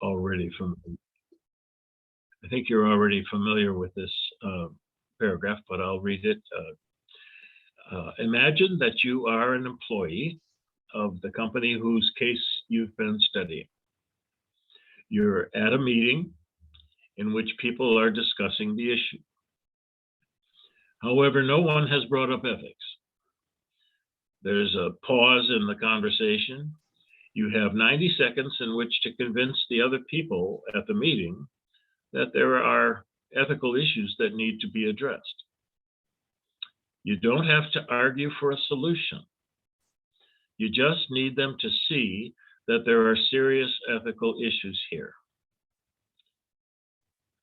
already familiar with this paragraph, but I'll read it. Imagine that you are an employee of the company whose case you've been studying. You're at a meeting in which people are discussing the issue. However, no one has brought up ethics. There's a pause in the conversation. You have 90 seconds in which to convince the other people at the meeting that there are ethical issues that need to be addressed. You don't have to argue for a solution. You just need them to see that there are serious ethical issues here.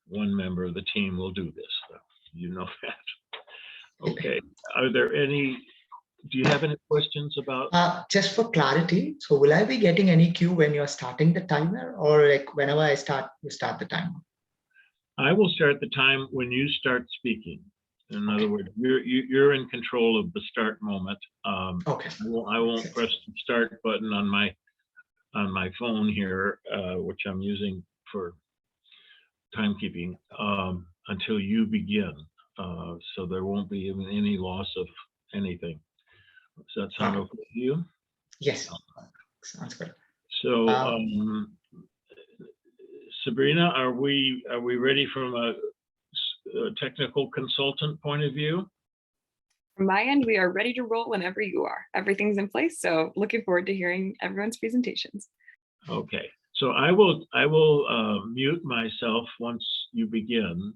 One member of the team will do this, though. You know that. Okay. Do you have any questions about? Just for clarity, so will I be getting any cue when you're starting the timer, or like whenever I start, you start the timer? I will start the time when you start speaking. In other words, you're in control of the start moment. Okay. I won't press the start button on my phone here, which I'm using for timekeeping, until you begin. So there won't be any loss of anything. Does that sound okay to you? Yes. Sounds good. So, Sabrina, are we ready from a technical consultant point of view? From my end, we are ready to roll whenever you are. Everything's in place, so looking forward to hearing everyone's presentations. Okay, so I will mute myself once you begin.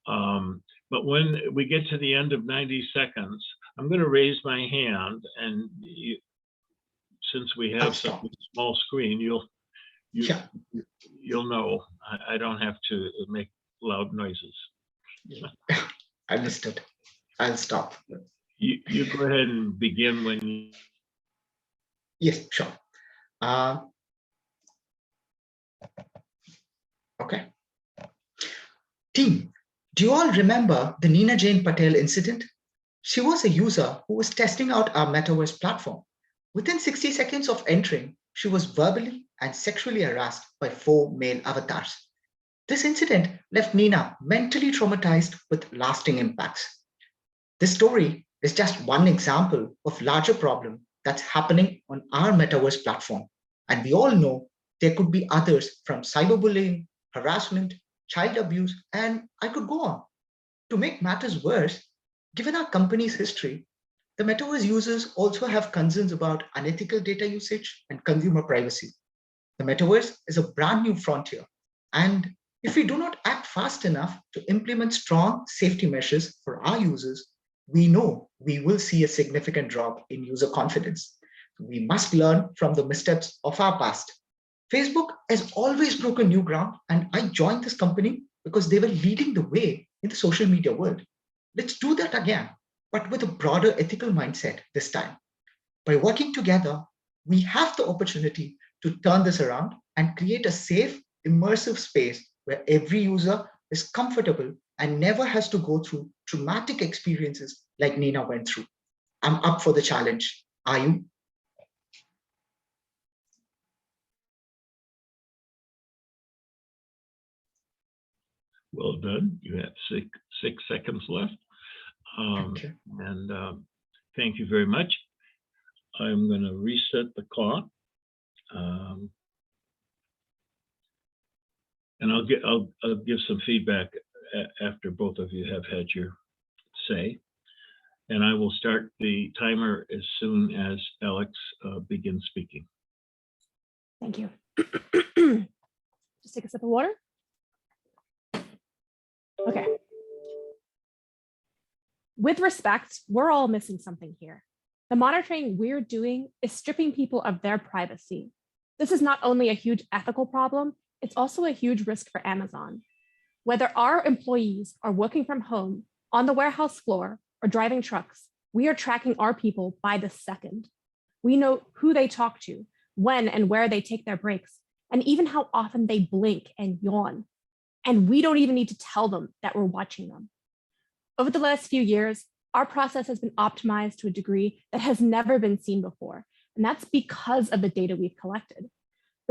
But when we get to the end of 90 seconds, I'm going to raise my hand, and since we have such a small screen, you'll know. I don't have to make loud noises. I missed it. I'll stop. You go ahead and begin when you. Yes, sure. Okay. Team, do you all remember the Nina Jane Patel incident? She was a user who was testing out our metaverse platform. Within 60 seconds of entering, she was verbally and sexually harassed by 4 male avatars. This incident left Nina mentally traumatized with lasting impacts. This story is just one example of larger problem that's happening on our metaverse platform. And we all know there could be others, from cyberbullying, harassment, child abuse, and I could go on. To make matters worse, given our company's history, the metaverse users also have concerns about unethical data usage and consumer privacy. The metaverse is a brand new frontier, and if we do not act fast enough to implement strong safety measures for our users, we know we will see a significant drop in user confidence. We must learn from the missteps of our past. Facebook has always broken new ground, and I joined this company because they were leading the way in the social media world. Let's do that again, but with a broader ethical mindset this time. By working together, we have the opportunity to turn this around and create a safe, immersive space where every user is comfortable and never has to go through traumatic experiences like Nina went through. I'm up for the challenge. Are you? Well done. You have six seconds left. Okay. And thank you very much. I'm going to reset the clock. And I'll give some feedback after both of you have had your say. And I will start the timer as soon as Alex begins speaking. Thank you. Just take a sip of water. Okay. With respect, we're all missing something here. The monitoring we're doing is stripping people of their privacy. This is not only a huge ethical problem, it's also a huge risk for Amazon. Whether our employees are working from home, on the warehouse floor, or driving trucks, we are tracking our people by the second. We know who they talk to, when and where they take their breaks, and even how often they blink and yawn. And we don't even need to tell them that we're watching them. Over the last few years, our process has been optimized to a degree that has never been seen before, and that's because of the data we've collected.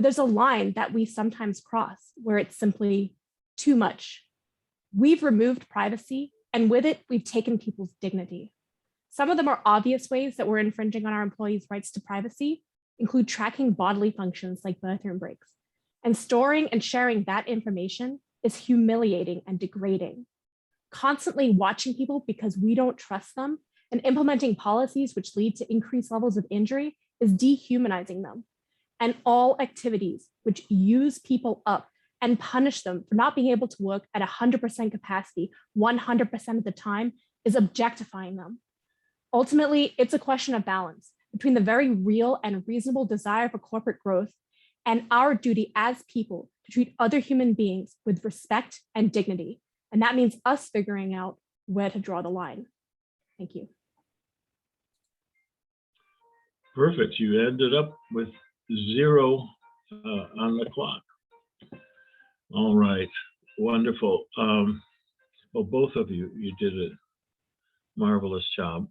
but there's a line that we sometimes cross where it's simply too much. We've removed privacy, and with it, we've taken people's dignity. Some of the more obvious ways that we're infringing on our employees' rights to privacy include tracking bodily functions like bathroom breaks. And storing and sharing that information is humiliating and degrading. Constantly watching people because we don't trust them and implementing policies which lead to increased levels of injury is dehumanizing them. And all activities which use people up and punish them for not being able to work at 100% capacity 100% of the time is objectifying them. Ultimately, it's a question of balance between the very real and reasonable desire for corporate growth and our duty as people to treat other human beings with respect and dignity. And that means us figuring out where to draw the line. Thank you. Perfect. You ended up with 0 on the clock. All right. Wonderful. Well, both of you, you did a marvelous job.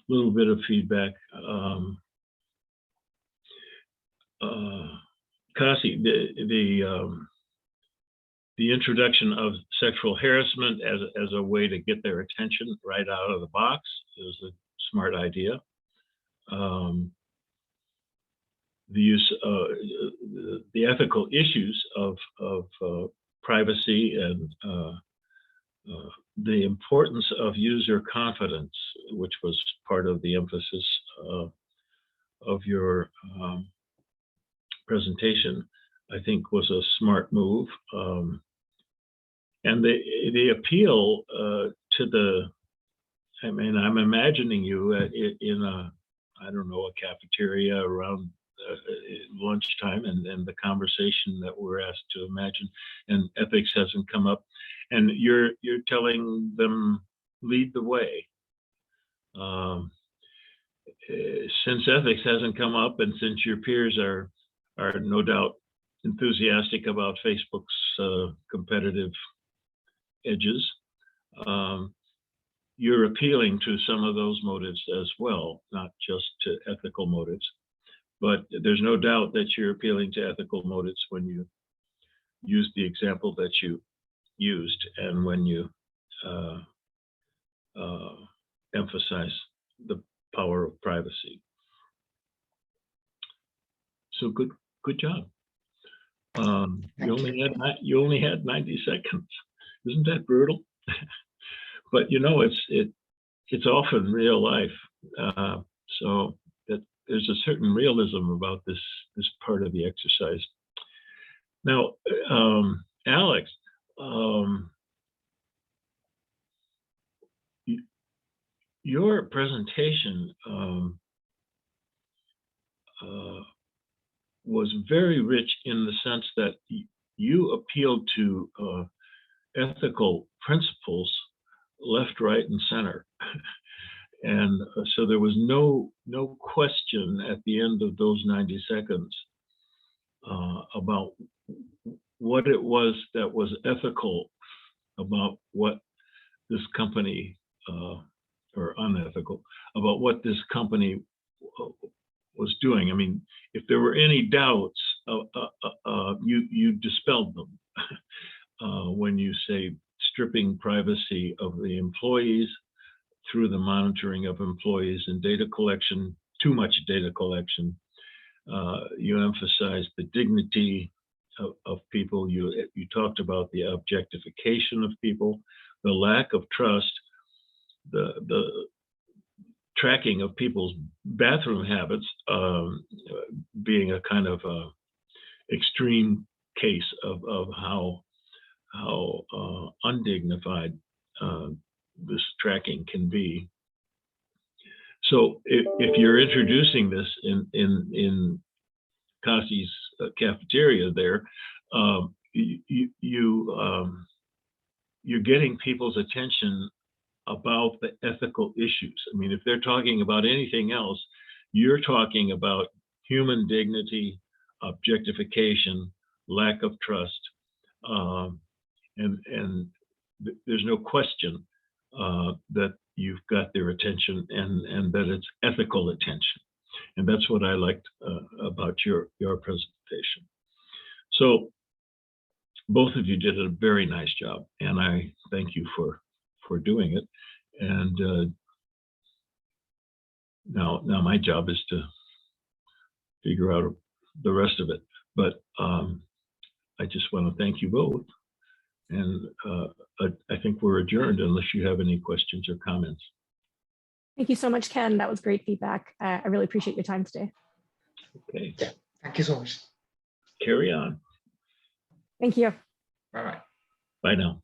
Little bit of feedback. Kasi, the introduction of sexual harassment as a way to get their attention right out of the box is a smart idea. The use, the ethical issues of privacy and the importance of user confidence, which was part of the emphasis of your presentation, I think was a smart move. And the appeal to the, I mean, I'm imagining you in a, I don't know, a cafeteria around lunchtime, and the conversation that we're asked to imagine, and ethics hasn't come up, and you're telling them lead the way. Since ethics hasn't come up, and since your peers are no doubt enthusiastic about Facebook's competitive edges, you're appealing to some of those motives as well, not just to ethical motives. But there's no doubt that you're appealing to ethical motives when you use the example that you used, and when you emphasize the power of privacy. So good job. You only had 90 seconds. Isn't that brutal? But you know, it's often real life. So that there's a certain realism about this part of the exercise. Now, Alex, your presentation was very rich in the sense that you appealed to ethical principles left, right, and center. And so there was no question at the end of those 90 seconds about what it was that was ethical about what this company, or unethical, about what this company was doing. I mean, if there were any doubts, you dispelled them when you say stripping privacy of the employees through the monitoring of employees and data collection, too much data collection. You emphasized the dignity of people. You talked about the objectification of people, the lack of trust, the tracking of people's bathroom habits being a kind of extreme case of how undignified this tracking can be. So if you're introducing this in Kasi's cafeteria there, you're getting people's attention about the ethical issues. I mean, if they're talking about anything else, you're talking about human dignity, objectification, lack of trust, and there's no question that you've got their attention, and that it's ethical attention. And that's what I liked about your presentation. So both of you did a very nice job, and I thank you for doing it. And now my job is to figure out the rest of it. But I just want to thank you both. And I think we're adjourned unless you have any questions or comments. Thank you so much, Ken. That was great feedback. I really appreciate your time today. Okay, Yeah, thank you so much. carry on. Thank you. Bye-bye. Bye now.